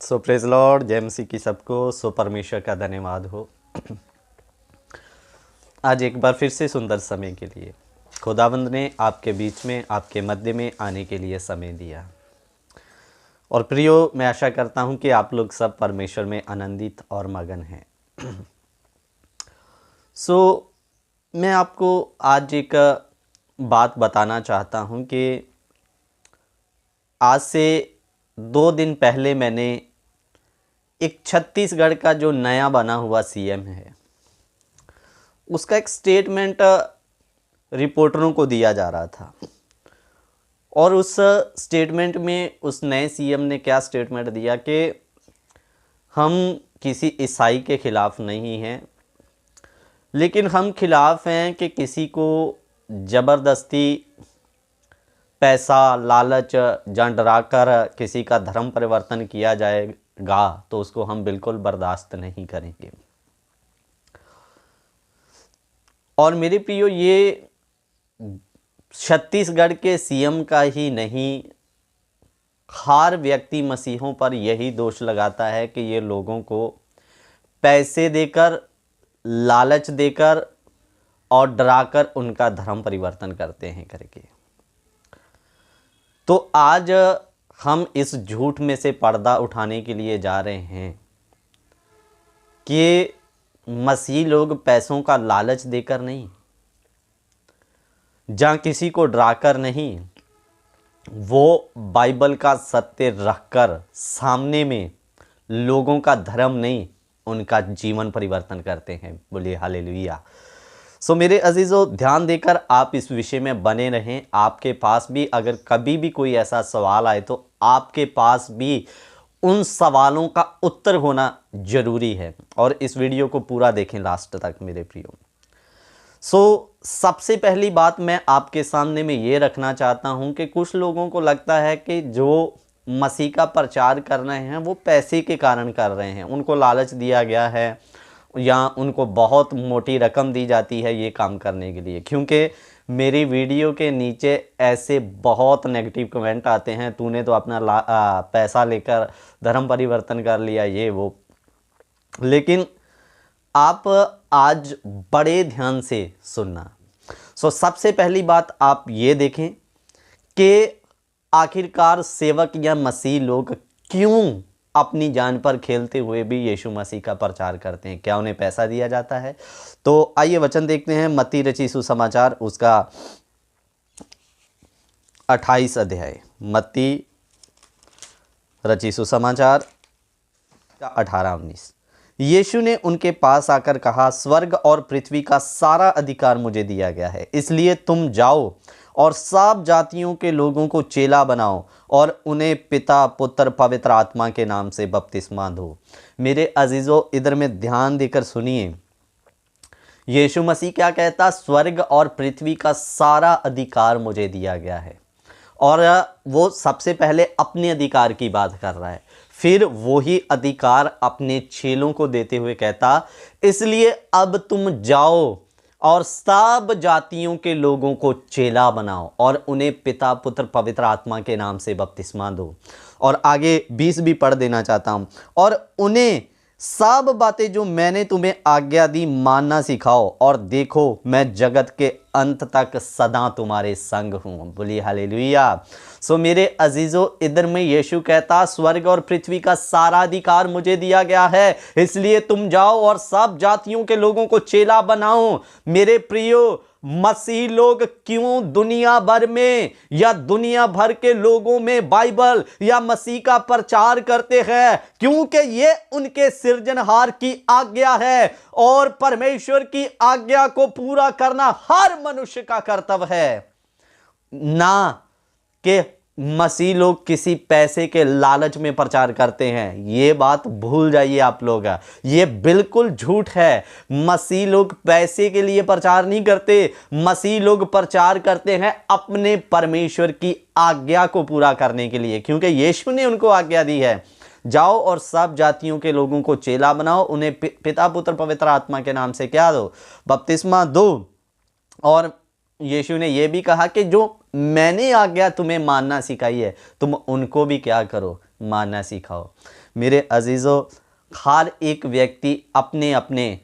सो praise Lord, जय मसीह की सबको। सो परमेश्वर का धन्यवाद हो आज एक बार फिर से सुंदर समय के लिए खुदावंद ने आपके बीच में, आपके मध्य में आने के लिए समय दिया। और प्रियो, मैं आशा करता हूं कि आप लोग सब परमेश्वर में आनंदित और मगन हैं। मैं आपको आज एक बात बताना चाहता हूं कि आज से 2 दिन पहले मैंने एक छत्तीसगढ़ का जो नया बना हुआ सीएम है उसका एक स्टेटमेंट रिपोर्टरों को दिया जा रहा था। और उस स्टेटमेंट में उस नए सीएम ने क्या स्टेटमेंट दिया कि हम किसी ईसाई के ख़िलाफ़ नहीं हैं, लेकिन हम खिलाफ़ हैं कि किसी को ज़बरदस्ती पैसा, लालच या डराकर किसी का धर्म परिवर्तन किया जाएगा तो उसको हम बिल्कुल बर्दाश्त नहीं करेंगे। और मेरे प्रियो, ये छत्तीसगढ़ के सीएम का ही नहीं, हर व्यक्ति मसीहों पर यही दोष लगाता है कि ये लोगों को पैसे देकर, लालच देकर और डराकर उनका धर्म परिवर्तन करते हैं करके। तो आज हम इस झूठ में से पर्दा उठाने के लिए जा रहे हैं कि मसीह लोग पैसों का लालच देकर नहीं, जहाँ किसी को डराकर नहीं, वो बाइबल का सत्य रखकर सामने में लोगों का धर्म नहीं, उनका जीवन परिवर्तन करते हैं। बोलिए हालेलुया। मेरे अजीज़ों, ध्यान देकर आप इस विषय में बने रहें। आपके पास भी अगर कभी भी कोई ऐसा सवाल आए तो आपके पास भी उन सवालों का उत्तर होना ज़रूरी है। और इस वीडियो को पूरा देखें लास्ट तक मेरे प्रियो। सबसे पहली बात मैं आपके सामने में ये रखना चाहता हूँ कि कुछ लोगों को लगता है कि जो मसीह का प्रचार कर रहे हैं वो पैसे के कारण कर रहे हैं, उनको लालच दिया गया है या उनको बहुत मोटी रकम दी जाती है ये काम करने के लिए। क्योंकि मेरी वीडियो के नीचे ऐसे बहुत नेगेटिव कमेंट आते हैं, तूने तो अपना पैसा लेकर धर्म परिवर्तन कर लिया, ये वो। लेकिन आप आज बड़े ध्यान से सुनना। सबसे पहली बात आप ये देखें कि आखिरकार सेवक या मसीह लोग क्यों अपनी जान पर खेलते हुए भी यीशु मसीह का प्रचार करते हैं। क्या उन्हें पैसा दिया जाता है? तो आइए वचन देखते हैं। मत्ती रचित सुसमाचार उसका 28 अध्याय, मत्ती रचित सुसमाचार का 18-19। यीशु ने उनके पास आकर कहा, स्वर्ग और पृथ्वी का सारा अधिकार मुझे दिया गया है, इसलिए तुम जाओ और सब जातियों के लोगों को चेला बनाओ और उन्हें पिता, पुत्र, पवित्र आत्मा के नाम से बपतिस्मा दो। मेरे अजीज़ों, इधर में ध्यान देकर सुनिए। यीशु मसीह क्या कहता? स्वर्ग और पृथ्वी का सारा अधिकार मुझे दिया गया है। और वो सबसे पहले अपने अधिकार की बात कर रहा है, फिर वही अधिकार अपने चेलों को देते हुए कहता, इसलिए अब तुम जाओ और सब जातियों के लोगों को चेला बनाओ और उन्हें पिता, पुत्र, पवित्र आत्मा के नाम से बपतिस्मा दो। और आगे 20 भी पढ़ देना चाहता हूँ। और उन्हें सब बातें जो मैंने तुम्हें आज्ञा दी मानना सिखाओ, और देखो मैं जगत के अंत तक सदा तुम्हारे संग हूँ। बोलिए हालेलुया। मेरे अजीज़ों, इधर में यीशु कहता, स्वर्ग और पृथ्वी का सारा अधिकार मुझे दिया गया है, इसलिए तुम जाओ और सब जातियों के लोगों को चेला बनाओ। मेरे प्रियो, मसीह लोग क्यों दुनिया भर में या दुनिया भर के लोगों में बाइबल या मसीह का प्रचार करते हैं? क्योंकि ये उनके सृजनहार की आज्ञा है और परमेश्वर की आज्ञा को पूरा करना हर मनुष्य का कर्तव्य है, ना कि मसीह लोग किसी पैसे के लालच में प्रचार करते हैं। ये बात भूल जाइए आप लोग, ये बिल्कुल झूठ है। मसीह लोग पैसे के लिए प्रचार नहीं करते, मसीह लोग प्रचार करते हैं अपने परमेश्वर की आज्ञा को पूरा करने के लिए, क्योंकि यीशु ने उनको आज्ञा दी है, जाओ और सब जातियों के लोगों को चेला बनाओ, उन्हें पिता, पुत्र, पवित्र आत्मा के नाम से क्या दो? बपतिस्मा दो। और यीशु ने यह भी कहा कि जो मैंने आज्ञा तुम्हें मानना सिखाई है, तुम उनको भी क्या करो? मानना सिखाओ। मेरे अजीज़ों, हर एक व्यक्ति अपने अपने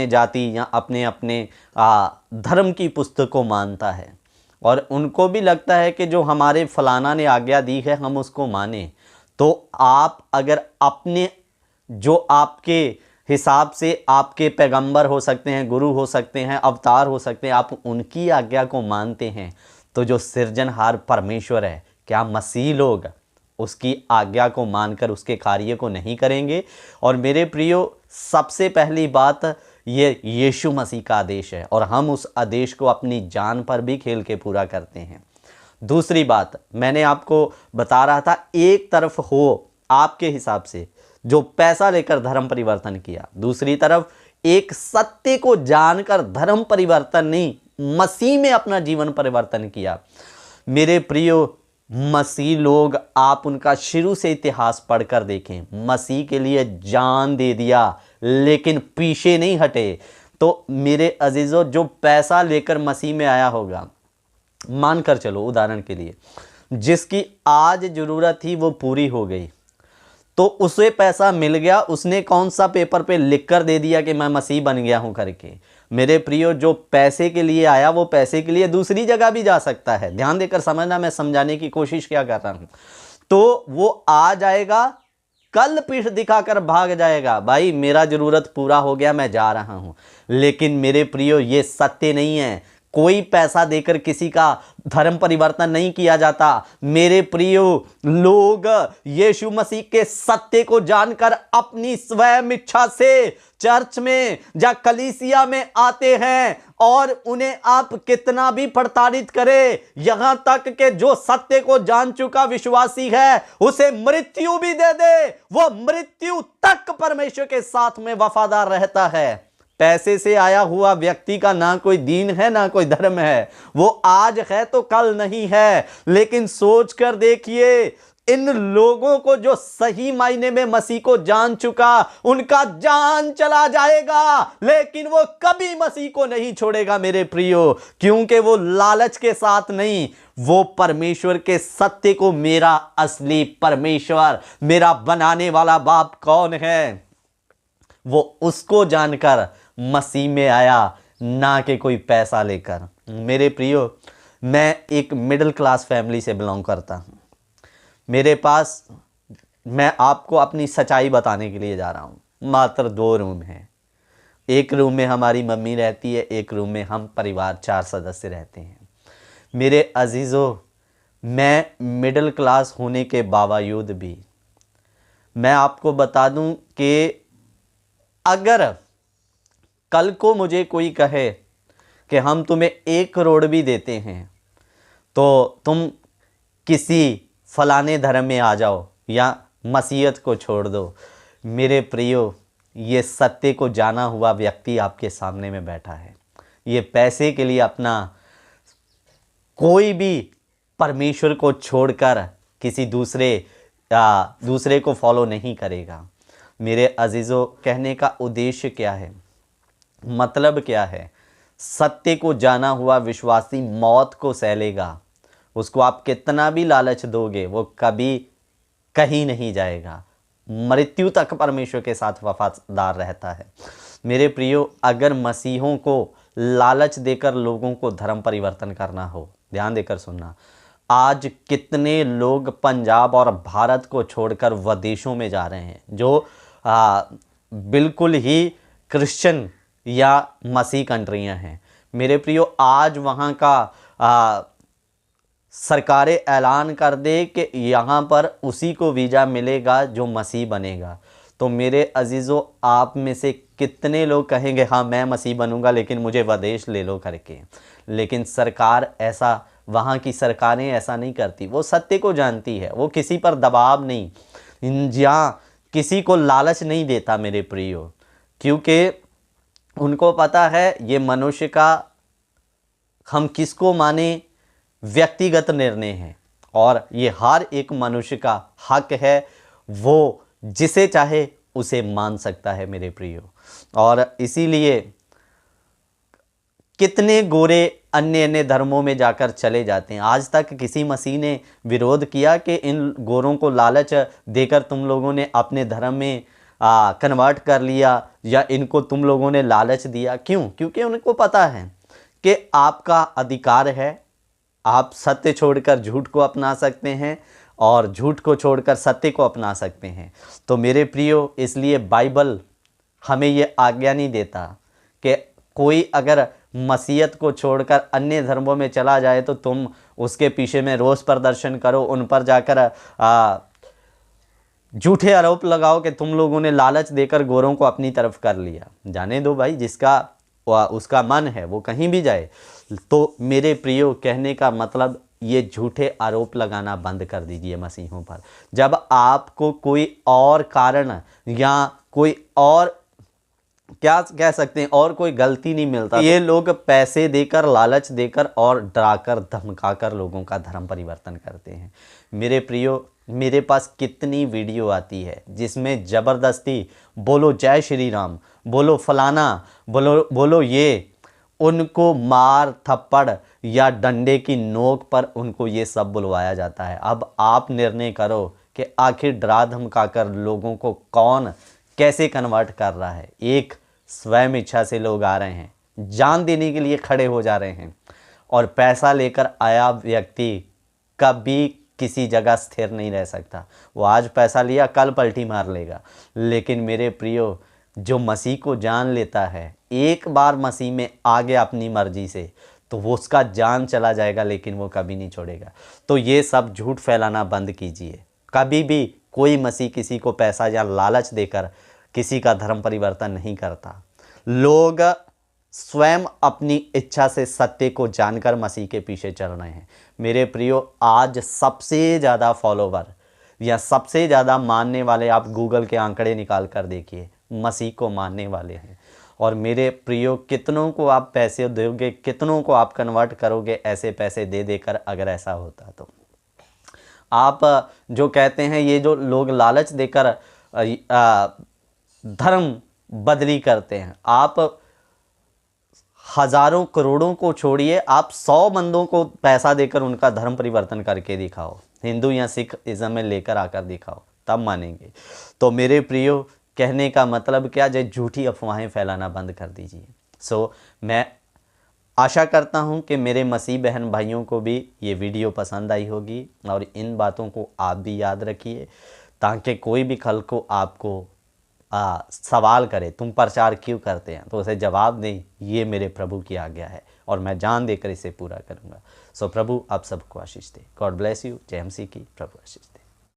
जाति या अपने अपने धर्म की पुस्तक को मानता है, और उनको भी लगता है कि जो हमारे फलाना ने आज्ञा दी है हम उसको माने। तो आप अगर अपने, जो आपके हिसाब से आपके पैगंबर हो सकते हैं, गुरु हो सकते हैं, अवतार हो सकते हैं, आप उनकी आज्ञा को मानते हैं, तो जो सृजनहार परमेश्वर है, क्या मसीह लोग उसकी आज्ञा को मानकर उसके कार्य को नहीं करेंगे? और मेरे प्रियो, सबसे पहली बात, ये यीशु मसीह का आदेश है और हम उस आदेश को अपनी जान पर भी खेल के पूरा करते हैं। दूसरी बात, मैंने आपको बता रहा था, एक तरफ हो आपके हिसाब से जो पैसा लेकर धर्म परिवर्तन किया, दूसरी तरफ एक सत्य को जानकर धर्म परिवर्तन नहीं, मसीह में अपना जीवन परिवर्तन किया। मेरे प्रियो, मसीह लोग, आप उनका शुरू से इतिहास पढ़कर देखें, मसीह के लिए जान दे दिया लेकिन पीछे नहीं हटे। तो मेरे अजीजों, जो पैसा लेकर मसीह में आया होगा, मानकर चलो उदाहरण के लिए, जिसकी आज ज़रूरत थी वो पूरी हो गई, तो उसे पैसा मिल गया, उसने कौन सा पेपर पे लिख कर दे दिया कि मैं मसीह बन गया हूं करके। मेरे प्रियो, जो पैसे के लिए आया वो पैसे के लिए दूसरी जगह भी जा सकता है। ध्यान देकर समझना, मैं समझाने की कोशिश क्या कर रहा हूं। तो वो आ जाएगा, कल पीठ दिखाकर भाग जाएगा, भाई मेरा जरूरत पूरा हो गया, मैं जा रहा हूं। लेकिन मेरे प्रियो, ये सत्य नहीं है। कोई पैसा देकर किसी का धर्म परिवर्तन नहीं किया जाता। मेरे प्रियो, लोग यीशु मसीह के सत्य को जानकर अपनी स्वयं इच्छा से चर्च में या कलीसिया में आते हैं, और उन्हें आप कितना भी प्रताड़ित करें, यहां तक कि जो सत्य को जान चुका विश्वासी है उसे मृत्यु भी दे दे, वो मृत्यु तक परमेश्वर के साथ में वफादार रहता है। पैसे से आया हुआ व्यक्ति का ना कोई दीन है ना कोई धर्म है, वो आज है तो कल नहीं है। लेकिन सोच कर देखिए, इन लोगों को जो सही मायने में मसीह को जान चुका, उनका जान चला जाएगा लेकिन वो कभी मसीह को नहीं छोड़ेगा मेरे प्रियो, क्योंकि वो लालच के साथ नहीं, वो परमेश्वर के सत्य को, मेरा असली परमेश्वर, मेरा बनाने वाला बाप कौन है, वो उसको जानकर मसीह में आया, ना कि कोई पैसा लेकर। मेरे प्रियो, मैं एक मिडिल क्लास फैमिली से बिलोंग करता हूँ। मेरे पास, मैं आपको अपनी सच्चाई बताने के लिए जा रहा हूँ, मात्र 2 रूम हैं। एक रूम में हमारी मम्मी रहती है, एक रूम में हम परिवार 4 सदस्य रहते हैं। मेरे अजीज़ों, मैं मिडिल क्लास होने के बावजूद भी मैं आपको बता दूं कि अगर कल को मुझे कोई कहे कि हम तुम्हें 1 करोड़ भी देते हैं तो तुम किसी फलाने धर्म में आ जाओ या मसीहत को छोड़ दो, मेरे प्रियो, ये सत्य को जाना हुआ व्यक्ति आपके सामने में बैठा है। ये पैसे के लिए अपना कोई भी परमेश्वर को छोड़कर किसी दूसरे को फॉलो नहीं करेगा। मेरे अजीज़ों, कहने का उद्देश्य क्या है, मतलब क्या है? सत्य को जाना हुआ विश्वासी मौत को सह लेगा, उसको आप कितना भी लालच दोगे वो कभी कहीं नहीं जाएगा, मृत्यु तक परमेश्वर के साथ वफादार रहता है। मेरे प्रियो, अगर मसीहों को लालच देकर लोगों को धर्म परिवर्तन करना हो, ध्यान देकर सुनना, आज कितने लोग पंजाब और भारत को छोड़कर विदेशों में जा रहे हैं, जो बिल्कुल ही क्रिश्चियन या मसीह कंट्रियां हैं। मेरे प्रियो, आज वहाँ का सरकारें ऐलान कर दे कि यहाँ पर उसी को वीज़ा मिलेगा जो मसीह बनेगा, तो मेरे अजीज़ों, आप में से कितने लोग कहेंगे हाँ मैं मसीह बनूंगा लेकिन मुझे विदेश ले लो करके। लेकिन सरकार ऐसा, वहाँ की सरकारें ऐसा नहीं करती, वो सत्य को जानती है, वो किसी पर दबाव नहीं या किसी को लालच नहीं देता मेरे प्रियो, क्योंकि उनको पता है ये मनुष्य का, हम किसको माने, व्यक्तिगत निर्णय है, और ये हर एक मनुष्य का हक है, वो जिसे चाहे उसे मान सकता है मेरे प्रियो। और इसीलिए कितने गोरे अन्य अन्य धर्मों में जाकर चले जाते हैं। आज तक किसी मसीह ने विरोध किया कि इन गोरों को लालच देकर तुम लोगों ने अपने धर्म में कन्वर्ट कर लिया, या इनको तुम लोगों ने लालच दिया? क्यों? क्योंकि उनको पता है कि आपका अधिकार है, आप सत्य छोड़कर झूठ को अपना सकते हैं और झूठ को छोड़कर सत्य को अपना सकते हैं। तो मेरे प्रियो, इसलिए बाइबल हमें ये आज्ञा नहीं देता कि कोई अगर मसीहत को छोड़कर अन्य धर्मों में चला जाए तो तुम उसके पीछे में रोष प्रदर्शन करो, उन पर जाकर झूठे आरोप लगाओ कि तुम लोगों ने लालच देकर गोरों को अपनी तरफ कर लिया। जाने दो भाई, जिसका उसका मन है वो कहीं भी जाए। तो मेरे प्रियो, कहने का मतलब ये झूठे आरोप लगाना बंद कर दीजिए मसीहों पर। जब आपको कोई और कारण या कोई और क्या कह सकते हैं और कोई गलती नहीं मिलता, ये लोग पैसे देकर, लालच देकर और डराकर धमकाकर लोगों का धर्म परिवर्तन करते हैं। मेरे प्रियो, मेरे पास कितनी वीडियो आती है जिसमें ज़बरदस्ती बोलो जय श्री राम, बोलो फलाना, बोलो ये, उनको मार थप्पड़ या डंडे की नोक पर उनको ये सब बुलवाया जाता है। अब आप निर्णय करो कि आखिर डरा धमकाकर लोगों को कौन कैसे कन्वर्ट कर रहा है। एक स्वयं इच्छा से लोग आ रहे हैं, जान देने के लिए खड़े हो जा रहे हैं, और पैसा लेकर आया व्यक्ति कभी किसी जगह स्थिर नहीं रह सकता। वो आज पैसा लिया, कल पलटी मार लेगा। लेकिन मेरे प्रियो, जो मसीह को जान लेता है, एक बार मसीह में आ गया अपनी मर्जी से, तो वो उसका जान चला जाएगा, लेकिन वो कभी नहीं छोड़ेगा। तो ये सब झूठ फैलाना बंद कीजिए। कभी भी कोई मसीह किसी को पैसा या लालच देकर किसी का धर्म परिवर्तन नहीं करता। लोग स्वयं अपनी इच्छा से सत्य को जानकर मसीह के पीछे चल रहे हैं। मेरे प्रियो, आज सबसे ज़्यादा फॉलोवर या सबसे ज़्यादा मानने वाले, आप गूगल के आंकड़े निकाल कर देखिए, मसीह को मानने वाले हैं। और मेरे प्रियो, कितनों को आप पैसे दोगे, कितनों को आप कन्वर्ट करोगे ऐसे पैसे दे देकर? अगर ऐसा होता तो आप जो कहते हैं, ये जो लोग लालच देकर धर्म बदली करते हैं, आप हजारों करोड़ों को छोड़िए, आप 100 बंदों को पैसा देकर उनका धर्म परिवर्तन करके दिखाओ, हिंदू या सिख इज्म में लेकर आकर दिखाओ, तब मानेंगे। तो मेरे प्रियो, कहने का मतलब क्या, जो झूठी अफवाहें फैलाना बंद कर दीजिए। मैं आशा करता हूं कि मेरे मसीह बहन भाइयों को भी ये वीडियो पसंद आई होगी, और इन बातों को आप भी याद रखिए, ताकि कोई भी कल को आपको सवाल करे, तुम प्रचार क्यों करते हैं, तो उसे जवाब दें, ये मेरे प्रभु की आज्ञा है और मैं जान देकर इसे पूरा करूँगा। प्रभु आप सबको आशीष दे। God bless you. जय मसीह की। प्रभु आशीष दे।